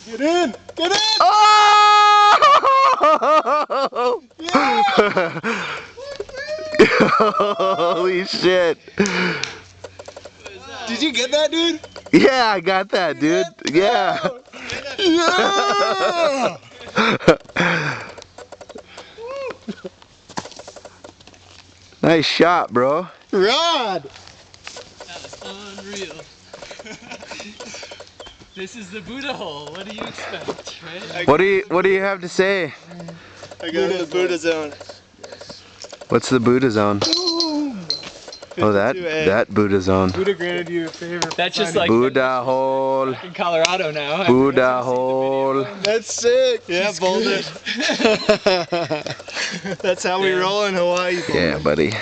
Get in! Get in! Oh! Yeah! Holy shit. Did you get that, dude? Yeah, I got that, dude. Yeah. Yeah! Nice shot, bro. Rod! That was unreal. This is the Buddha hole. What do you expect, right? What do you have to say? I got in the Buddha zone. What's the Buddha zone? Oh, that Buddha zone. Buddha granted you a favor. That's just like Buddha hole. in Colorado now. Buddha hole. That's sick. Yeah, Boulder. That's how we roll in Hawaii. Yeah, buddy.